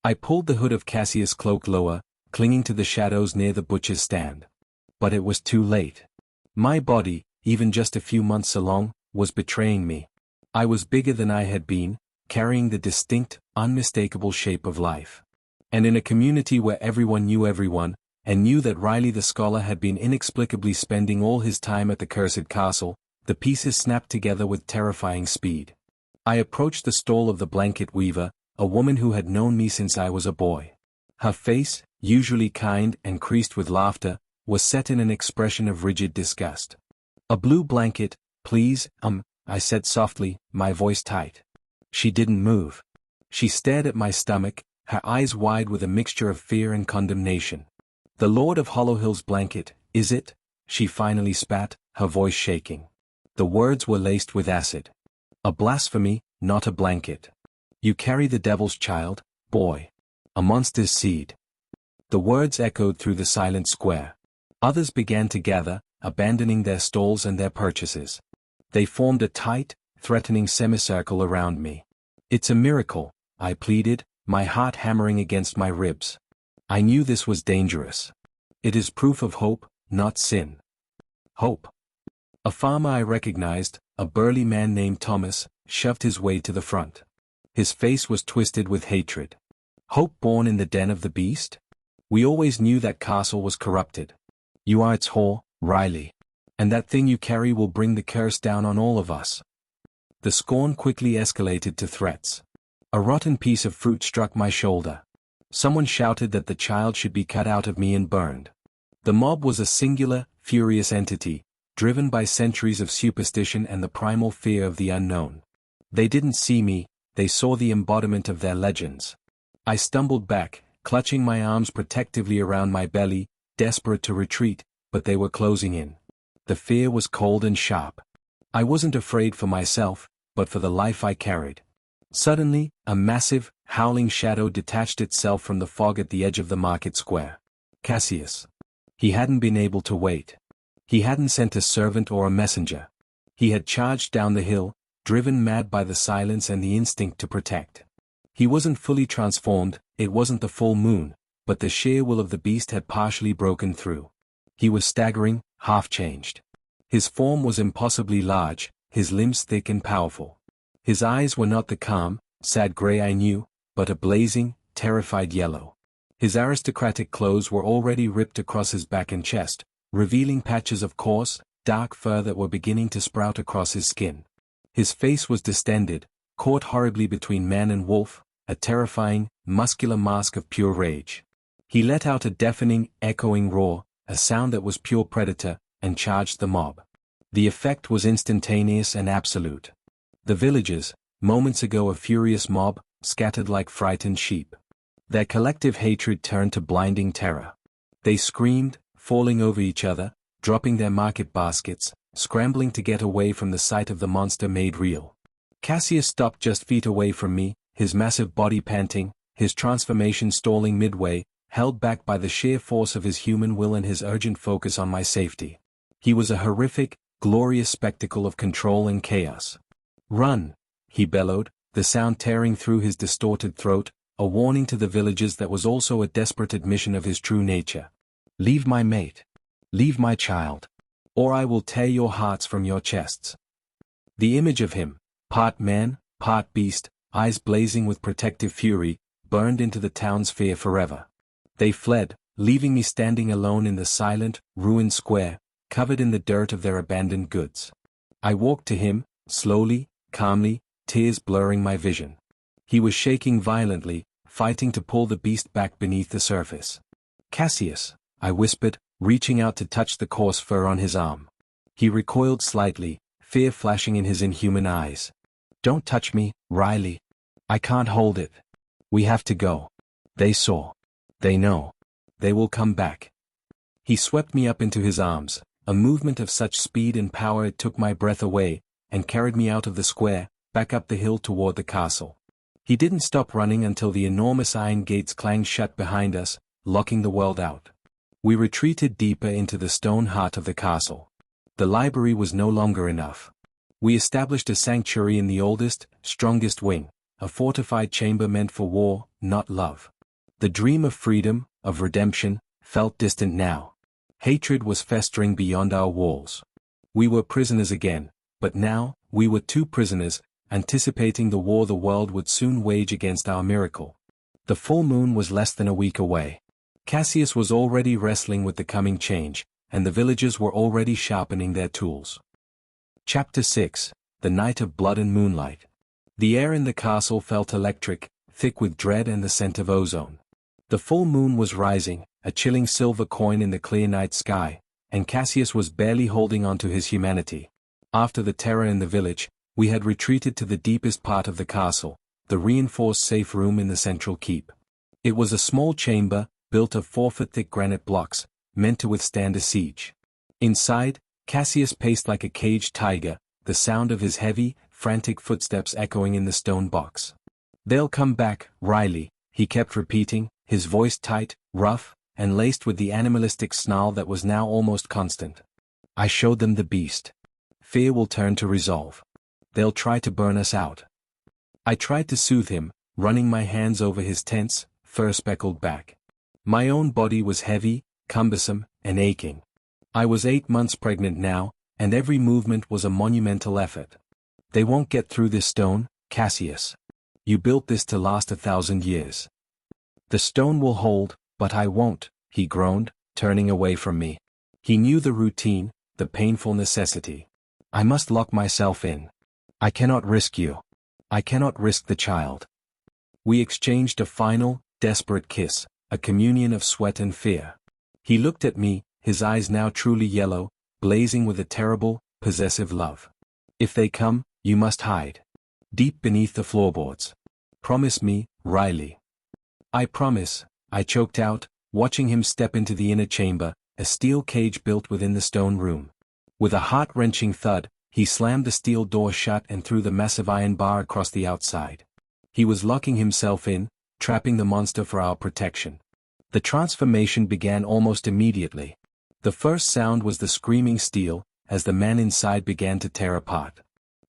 I pulled the hood of Cassius' cloak lower, clinging to the shadows near the butcher's stand. But it was too late. My body, even just a few months along, was betraying me. I was bigger than I had been, carrying the distinct, unmistakable shape of life. And in a community where everyone knew everyone, and knew that Riley the scholar had been inexplicably spending all his time at the cursed castle, the pieces snapped together with terrifying speed. I approached the stall of the blanket weaver, a woman who had known me since I was a boy. Her face, usually kind and creased with laughter, was set in an expression of rigid disgust. A blue blanket, please, I said softly, my voice tight. She didn't move. She stared at my stomach, her eyes wide with a mixture of fear and condemnation. The Lord of Hollowhill's blanket, is it? She finally spat, her voice shaking. The words were laced with acid. A blasphemy, not a blanket. You carry the devil's child, boy. A monster's seed. The words echoed through the silent square. Others began to gather, abandoning their stalls and their purchases. They formed a tight, threatening semicircle around me. It's a miracle, I pleaded, my heart hammering against my ribs. I knew this was dangerous. It is proof of hope, not sin. Hope. A farmer I recognized, a burly man named Thomas, shoved his way to the front. His face was twisted with hatred. Hope born in the den of the beast? We always knew that castle was corrupted. You are its whore, Riley. And that thing you carry will bring the curse down on all of us. The scorn quickly escalated to threats. A rotten piece of fruit struck my shoulder. Someone shouted that the child should be cut out of me and burned. The mob was a singular, furious entity, driven by centuries of superstition and the primal fear of the unknown. They didn't see me, they saw the embodiment of their legends. I stumbled back, clutching my arms protectively around my belly, desperate to retreat, but they were closing in. The fear was cold and sharp. I wasn't afraid for myself, but for the life I carried. Suddenly, a massive, howling shadow detached itself from the fog at the edge of the market square. Cassius. He hadn't been able to wait. He hadn't sent a servant or a messenger. He had charged down the hill, driven mad by the silence and the instinct to protect. He wasn't fully transformed, it wasn't the full moon, but the sheer will of the beast had partially broken through. He was staggering, half-changed. His form was impossibly large, his limbs thick and powerful. His eyes were not the calm, sad gray I knew, but a blazing, terrified yellow. His aristocratic clothes were already ripped across his back and chest, revealing patches of coarse, dark fur that were beginning to sprout across his skin. His face was distended, caught horribly between man and wolf, a terrifying, muscular mask of pure rage. He let out a deafening, echoing roar, a sound that was pure predator, and charged the mob. The effect was instantaneous and absolute. The villagers, moments ago a furious mob, scattered like frightened sheep. Their collective hatred turned to blinding terror. They screamed, falling over each other, dropping their market baskets, scrambling to get away from the sight of the monster made real. Cassius stopped just feet away from me, his massive body panting, his transformation stalling midway, held back by the sheer force of his human will and his urgent focus on my safety. He was a horrific, glorious spectacle of control and chaos. "Run!" he bellowed, the sound tearing through his distorted throat, a warning to the villagers that was also a desperate admission of his true nature. "Leave my mate. Leave my child. Or I will tear your hearts from your chests." The image of him, part man, part beast, eyes blazing with protective fury, burned into the town's fear forever. They fled, leaving me standing alone in the silent, ruined square, covered in the dirt of their abandoned goods. I walked to him, slowly, calmly, tears blurring my vision. He was shaking violently, fighting to pull the beast back beneath the surface. "Cassius," I whispered, reaching out to touch the coarse fur on his arm. He recoiled slightly, fear flashing in his inhuman eyes. "Don't touch me, Riley. I can't hold it. We have to go. They saw. They know. They will come back." He swept me up into his arms, a movement of such speed and power it took my breath away, and carried me out of the square, back up the hill toward the castle. He didn't stop running until the enormous iron gates clanged shut behind us, locking the world out. We retreated deeper into the stone heart of the castle. The library was no longer enough. We established a sanctuary in the oldest, strongest wing, a fortified chamber meant for war, not love. The dream of freedom, of redemption, felt distant now. Hatred was festering beyond our walls. We were prisoners again, but now, we were two prisoners, anticipating the war the world would soon wage against our miracle. The full moon was less than a week away. Cassius was already wrestling with the coming change, and the villagers were already sharpening their tools. Chapter 6: The Night of Blood and Moonlight. The air in the castle felt electric, thick with dread and the scent of ozone. The full moon was rising, a chilling silver coin in the clear night sky, and Cassius was barely holding on to his humanity. After the terror in the village, we had retreated to the deepest part of the castle, the reinforced safe room in the central keep. It was a small chamber, built of 4-foot-thick granite blocks, meant to withstand a siege. Inside, Cassius paced like a caged tiger, the sound of his heavy, frantic footsteps echoing in the stone box. "They'll come back, Riley," he kept repeating, his voice tight, rough, and laced with the animalistic snarl that was now almost constant. "I showed them the beast. Fear will turn to resolve. They'll try to burn us out." I tried to soothe him, running my hands over his tense, fur-speckled back. My own body was heavy, cumbersome, and aching. I was 8 months pregnant now, and every movement was a monumental effort. "They won't get through this stone, Cassius. You built this to last 1,000 years. The stone will hold, but I won't," he groaned, turning away from me. He knew the routine, the painful necessity. "I must lock myself in. I cannot risk you. I cannot risk the child." We exchanged a final, desperate kiss, a communion of sweat and fear. He looked at me, his eyes now truly yellow, blazing with a terrible, possessive love. "If they come, you must hide. Deep beneath the floorboards. Promise me, Riley." "I promise," I choked out, watching him step into the inner chamber, a steel cage built within the stone room. With a heart-wrenching thud, he slammed the steel door shut and threw the massive iron bar across the outside. He was locking himself in, trapping the monster for our protection. The transformation began almost immediately. The first sound was the screaming steel, as the man inside began to tear apart.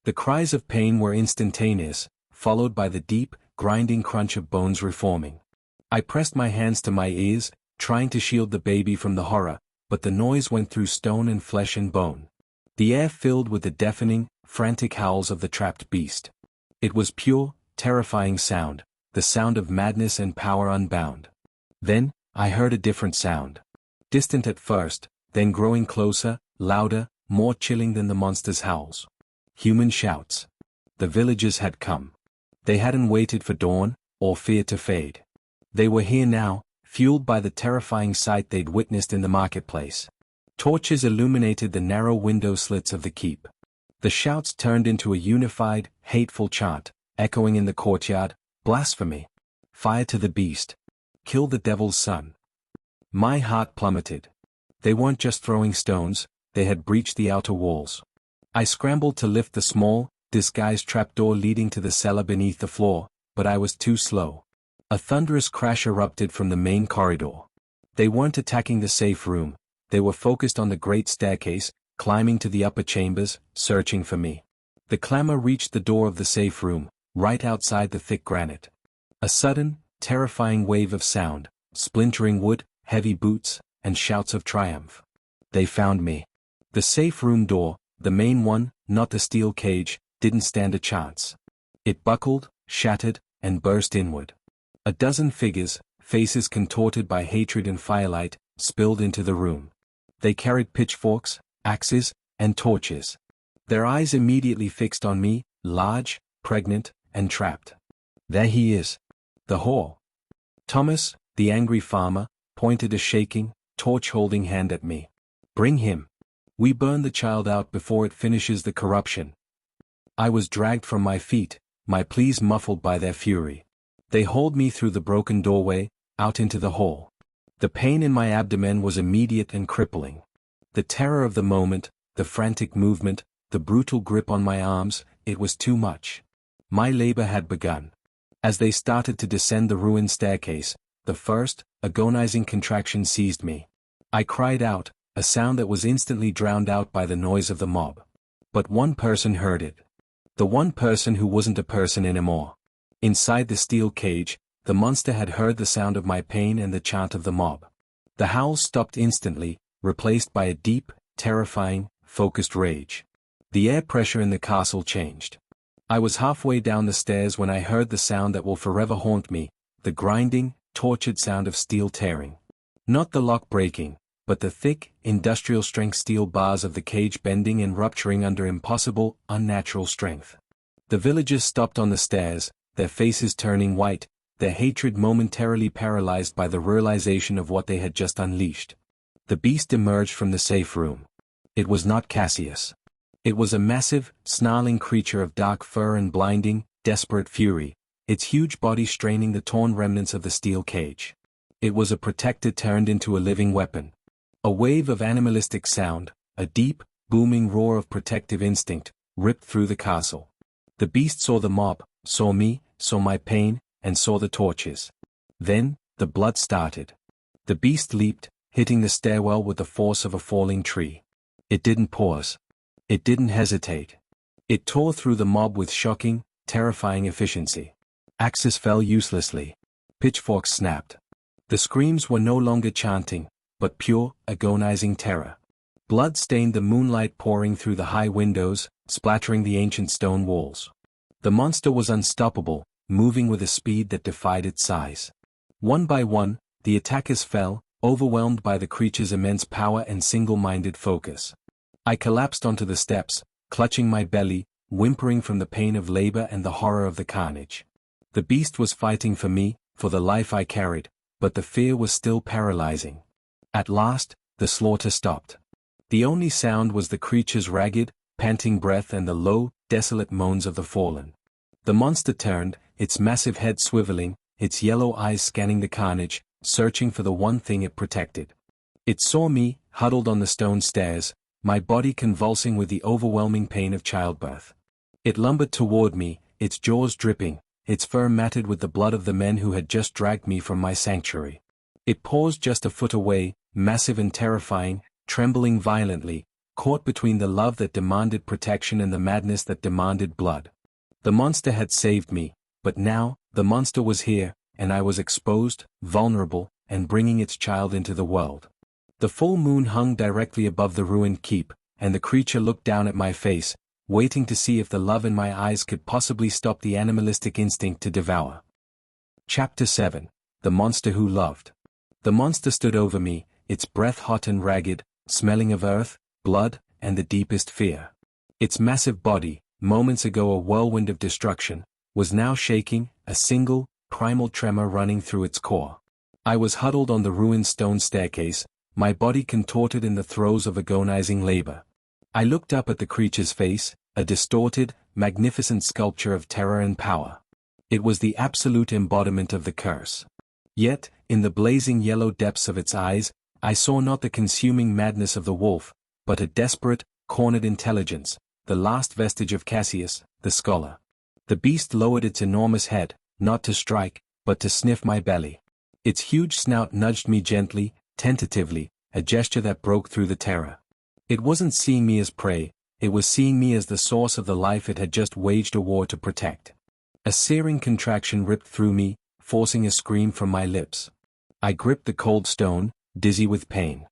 The cries of pain were instantaneous, followed by the deep, grinding crunch of bones reforming. I pressed my hands to my ears, trying to shield the baby from the horror, but the noise went through stone and flesh and bone. The air filled with the deafening, frantic howls of the trapped beast. It was pure, terrifying sound, the sound of madness and power unbound. Then, I heard a different sound. Distant at first, then growing closer, louder, more chilling than the monster's howls. Human shouts. The villagers had come. They hadn't waited for dawn, or fear to fade. They were here now, fueled by the terrifying sight they'd witnessed in the marketplace. Torches illuminated the narrow window slits of the keep. The shouts turned into a unified, hateful chant, echoing in the courtyard, blasphemy. Fire to the beast. Kill the devil's son. My heart plummeted. They weren't just throwing stones, they had breached the outer walls. I scrambled to lift the small, disguised trapdoor leading to the cellar beneath the floor, but I was too slow. A thunderous crash erupted from the main corridor. They weren't attacking the safe room, they were focused on the great staircase, climbing to the upper chambers, searching for me. The clamor reached the door of the safe room, right outside the thick granite. A sudden, terrifying wave of sound, splintering wood, heavy boots, and shouts of triumph. They found me. The safe room door, the main one, not the steel cage, didn't stand a chance. It buckled, shattered, and burst inward. A dozen figures, faces contorted by hatred and firelight, spilled into the room. They carried pitchforks, axes, and torches. Their eyes immediately fixed on me, large, pregnant, and trapped. There he is. The whore. Thomas, the angry farmer, pointed a shaking, torch-holding hand at me. Bring him. We burn the child out before it finishes the corruption. I was dragged from my feet, my pleas muffled by their fury. They hauled me through the broken doorway, out into the hall. The pain in my abdomen was immediate and crippling. The terror of the moment, the frantic movement, the brutal grip on my arms, it was too much. My labor had begun. As they started to descend the ruined staircase, the first, agonizing contraction seized me. I cried out, a sound that was instantly drowned out by the noise of the mob. But one person heard it. The one person who wasn't a person anymore. Inside the steel cage, the monster had heard the sound of my pain and the chant of the mob. The howls stopped instantly, replaced by a deep, terrifying, focused rage. The air pressure in the castle changed. I was halfway down the stairs when I heard the sound that will forever haunt me, the grinding, tortured sound of steel tearing. Not the lock breaking, but the thick, industrial-strength steel bars of the cage bending and rupturing under impossible, unnatural strength. The villagers stopped on the stairs, their faces turning white, their hatred momentarily paralyzed by the realization of what they had just unleashed. The beast emerged from the safe room. It was not Cassius. It was a massive, snarling creature of dark fur and blinding, desperate fury, its huge body straining the torn remnants of the steel cage. It was a protector turned into a living weapon. A wave of animalistic sound, a deep, booming roar of protective instinct, ripped through the castle. The beast saw the mob, saw me, saw my pain, and saw the torches. Then, the blood started. The beast leaped, hitting the stairwell with the force of a falling tree. It didn't pause. It didn't hesitate. It tore through the mob with shocking, terrifying efficiency. Axes fell uselessly. Pitchforks snapped. The screams were no longer chanting, but pure, agonizing terror. Blood stained the moonlight pouring through the high windows, splattering the ancient stone walls. The monster was unstoppable, moving with a speed that defied its size. One by one, the attackers fell, overwhelmed by the creature's immense power and single-minded focus. I collapsed onto the steps, clutching my belly, whimpering from the pain of labor and the horror of the carnage. The beast was fighting for me, for the life I carried, but the fear was still paralyzing. At last, the slaughter stopped. The only sound was the creature's ragged, panting breath and the low, desolate moans of the fallen. The monster turned, its massive head swiveling, its yellow eyes scanning the carnage, searching for the one thing it protected. It saw me, huddled on the stone stairs, my body convulsing with the overwhelming pain of childbirth. It lumbered toward me, its jaws dripping, its fur matted with the blood of the men who had just dragged me from my sanctuary. It paused just a foot away, massive and terrifying, trembling violently, caught between the love that demanded protection and the madness that demanded blood. The monster had saved me, but now, the monster was here, and I was exposed, vulnerable, and bringing its child into the world. The full moon hung directly above the ruined keep, and the creature looked down at my face, waiting to see if the love in my eyes could possibly stop the animalistic instinct to devour. Chapter 7. The Monster Who Loved. The monster stood over me, its breath hot and ragged, smelling of earth, blood, and the deepest fear. Its massive body, moments ago a whirlwind of destruction, was now shaking, a single, primal tremor running through its core. I was huddled on the ruined stone staircase, my body contorted in the throes of agonizing labor. I looked up at the creature's face, a distorted, magnificent sculpture of terror and power. It was the absolute embodiment of the curse. Yet, in the blazing yellow depths of its eyes, I saw not the consuming madness of the wolf, but a desperate, cornered intelligence, the last vestige of Cassius, the scholar. The beast lowered its enormous head, not to strike, but to sniff my belly. Its huge snout nudged me gently, tentatively, a gesture that broke through the terror. It wasn't seeing me as prey, it was seeing me as the source of the life it had just waged a war to protect. A searing contraction ripped through me, forcing a scream from my lips. I gripped the cold stone, dizzy with pain.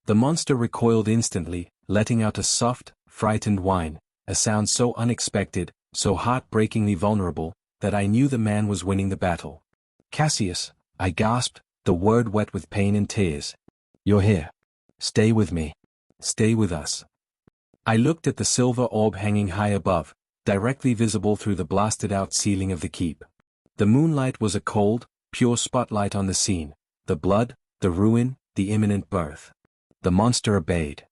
The monster recoiled instantly, letting out a soft, frightened whine, a sound so unexpected, so heartbreakingly vulnerable, that I knew the man was winning the battle. "Cassius," I gasped, the word wet with pain and tears. "You're here. Stay with me. Stay with us." I looked at the silver orb hanging high above, directly visible through the blasted-out ceiling of the keep. The moonlight was a cold, pure spotlight on the scene, the blood, the ruin, the imminent birth. The monster obeyed.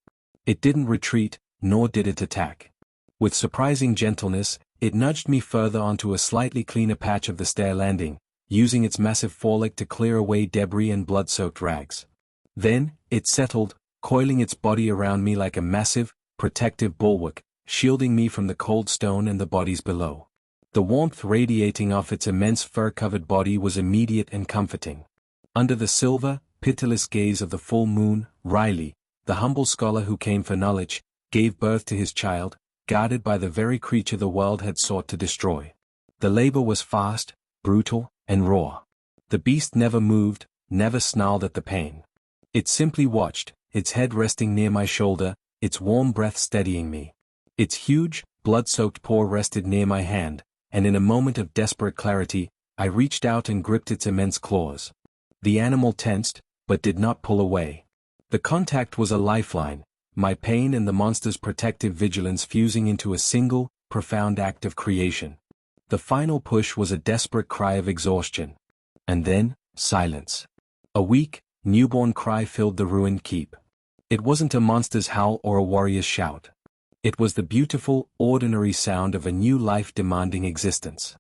It didn't retreat, nor did it attack. With surprising gentleness, it nudged me further onto a slightly cleaner patch of the stair landing, using its massive foreleg to clear away debris and blood-soaked rags. Then, it settled, coiling its body around me like a massive, protective bulwark, shielding me from the cold stone and the bodies below. The warmth radiating off its immense fur-covered body was immediate and comforting. Under the silver, pitiless gaze of the full moon, Riley, the humble scholar who came for knowledge, gave birth to his child, guarded by the very creature the world had sought to destroy. The labor was fast, brutal, and raw. The beast never moved, never snarled at the pain. It simply watched, its head resting near my shoulder, its warm breath steadying me. Its huge, blood-soaked paw rested near my hand, and in a moment of desperate clarity, I reached out and gripped its immense claws. The animal tensed, but did not pull away. The contact was a lifeline, my pain and the monster's protective vigilance fusing into a single, profound act of creation. The final push was a desperate cry of exhaustion. And then, silence. A weak, newborn cry filled the ruined keep. It wasn't a monster's howl or a warrior's shout. It was the beautiful, ordinary sound of a new life demanding existence.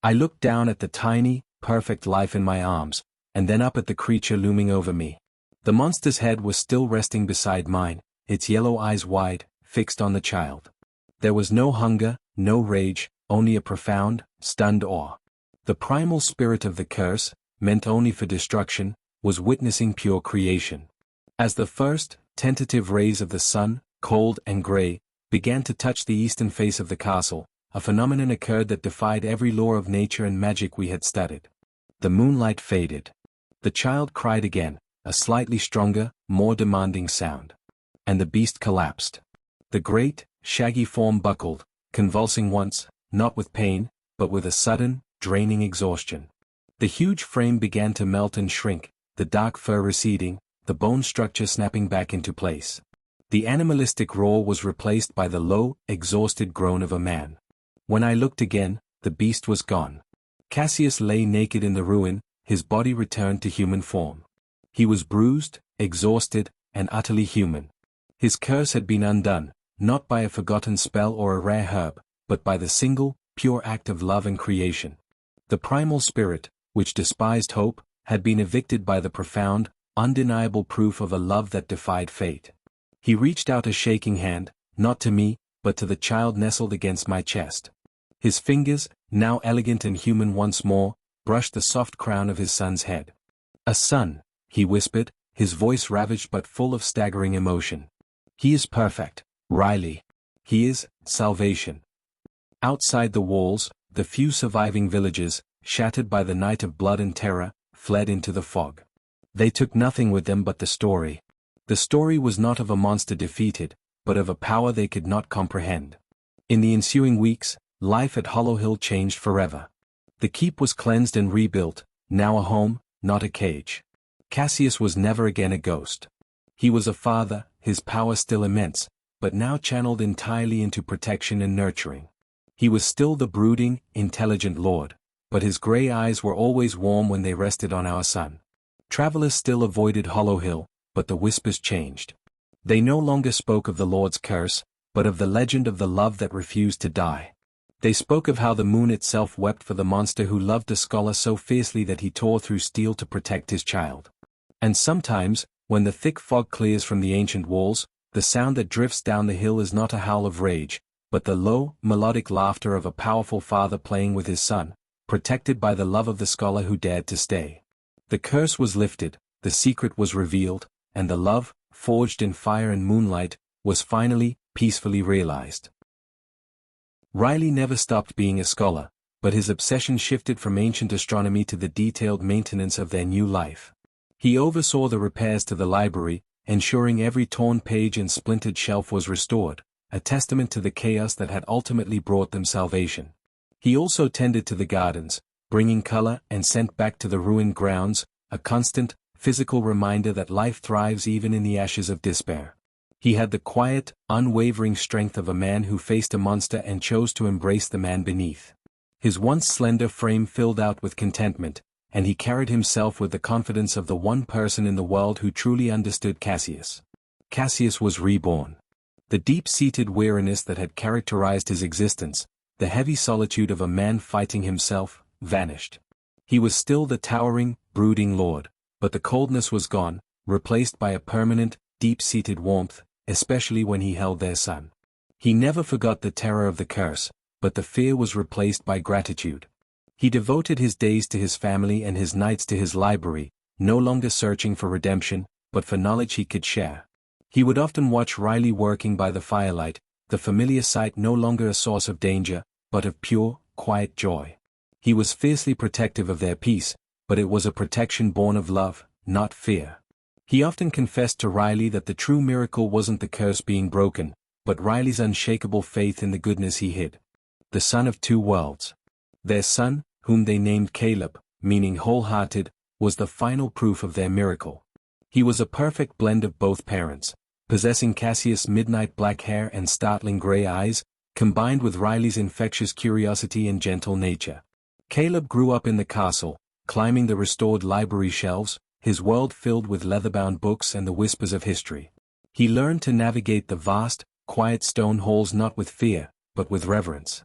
I looked down at the tiny, perfect life in my arms, and then up at the creature looming over me. The monster's head was still resting beside mine, its yellow eyes wide, fixed on the child. There was no hunger, no rage, only a profound, stunned awe. The primal spirit of the curse, meant only for destruction, was witnessing pure creation. As the first, tentative rays of the sun, cold and gray, began to touch the eastern face of the castle, a phenomenon occurred that defied every law of nature and magic we had studied. The moonlight faded. The child cried again, a slightly stronger, more demanding sound. And the beast collapsed. The great, shaggy form buckled, convulsing once, not with pain, but with a sudden, draining exhaustion. The huge frame began to melt and shrink, the dark fur receding, the bone structure snapping back into place. The animalistic roar was replaced by the low, exhausted groan of a man. When I looked again, the beast was gone. Cassius lay naked in the ruin, his body returned to human form. He was bruised, exhausted, and utterly human. His curse had been undone, not by a forgotten spell or a rare herb, but by the single, pure act of love and creation. The primal spirit, which despised hope, had been evicted by the profound, undeniable proof of a love that defied fate. He reached out a shaking hand, not to me, but to the child nestled against my chest. His fingers, now elegant and human once more, brushed the soft crown of his son's head. "A son," he whispered, his voice ravaged but full of staggering emotion. "He is perfect, Riley. He is salvation." Outside the walls, the few surviving villagers, shattered by the night of blood and terror, fled into the fog. They took nothing with them but the story. The story was not of a monster defeated, but of a power they could not comprehend. In the ensuing weeks, life at Hollowhill changed forever. The keep was cleansed and rebuilt, now a home, not a cage. Cassius was never again a ghost. He was a father, his power still immense, but now channeled entirely into protection and nurturing. He was still the brooding, intelligent lord, but his grey eyes were always warm when they rested on our son. Travelers still avoided Hollowhill, but the whispers changed. They no longer spoke of the Lord's curse, but of the legend of the love that refused to die. They spoke of how the moon itself wept for the monster who loved a scholar so fiercely that he tore through steel to protect his child. And sometimes, when the thick fog clears from the ancient walls, the sound that drifts down the hill is not a howl of rage, but the low, melodic laughter of a powerful father playing with his son, protected by the love of the scholar who dared to stay. The curse was lifted, the secret was revealed, and the love, forged in fire and moonlight, was finally, peacefully realized. Riley never stopped being a scholar, but his obsession shifted from ancient astronomy to the detailed maintenance of their new life. He oversaw the repairs to the library, ensuring every torn page and splintered shelf was restored, a testament to the chaos that had ultimately brought them salvation. He also tended to the gardens, bringing color and scent back to the ruined grounds, a constant, physical reminder that life thrives even in the ashes of despair. He had the quiet, unwavering strength of a man who faced a monster and chose to embrace the man beneath. His once slender frame filled out with contentment, and he carried himself with the confidence of the one person in the world who truly understood Cassius. Cassius was reborn. The deep-seated weariness that had characterized his existence, the heavy solitude of a man fighting himself, vanished. He was still the towering, brooding lord, but the coldness was gone, replaced by a permanent, deep-seated warmth, especially when he held their son. He never forgot the terror of the curse, but the fear was replaced by gratitude. He devoted his days to his family and his nights to his library, no longer searching for redemption, but for knowledge he could share. He would often watch Riley working by the firelight, the familiar sight no longer a source of danger, but of pure, quiet joy. He was fiercely protective of their peace, but it was a protection born of love, not fear. He often confessed to Riley that the true miracle wasn't the curse being broken, but Riley's unshakable faith in the goodness he hid. The son of two worlds. Their son, whom they named Caleb, meaning wholehearted, was the final proof of their miracle. He was a perfect blend of both parents, possessing Cassius' midnight black hair and startling gray eyes, combined with Riley's infectious curiosity and gentle nature. Caleb grew up in the castle, climbing the restored library shelves, his world filled with leather-bound books and the whispers of history. He learned to navigate the vast, quiet stone halls not with fear, but with reverence.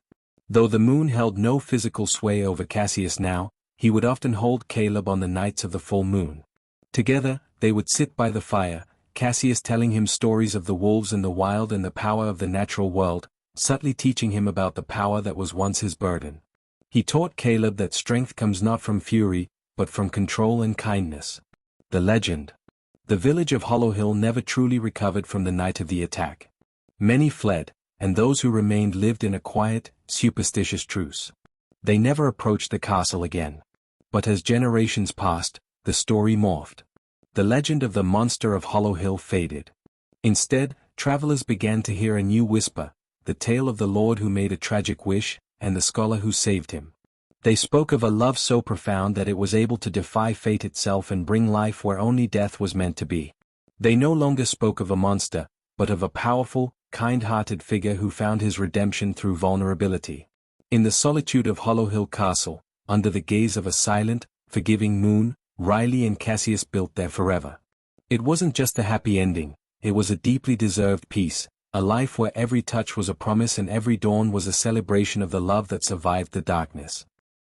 Though the moon held no physical sway over Cassius now, he would often hold Caleb on the nights of the full moon. Together, they would sit by the fire, Cassius telling him stories of the wolves in the wild and the power of the natural world, subtly teaching him about the power that was once his burden. He taught Caleb that strength comes not from fury, but from control and kindness. The legend. The village of Hollowhill never truly recovered from the night of the attack. Many fled, and those who remained lived in a quiet, superstitious truce. They never approached the castle again. But as generations passed, the story morphed. The legend of the monster of Hollowhill faded. Instead, travelers began to hear a new whisper, the tale of the lord who made a tragic wish, and the scholar who saved him. They spoke of a love so profound that it was able to defy fate itself and bring life where only death was meant to be. They no longer spoke of a monster, but of a powerful, kind-hearted figure who found his redemption through vulnerability. In the solitude of Hollowhill Castle, under the gaze of a silent, forgiving moon, Riley and Cassius built there forever. It wasn't just a happy ending, it was a deeply deserved peace, a life where every touch was a promise and every dawn was a celebration of the love that survived the darkness.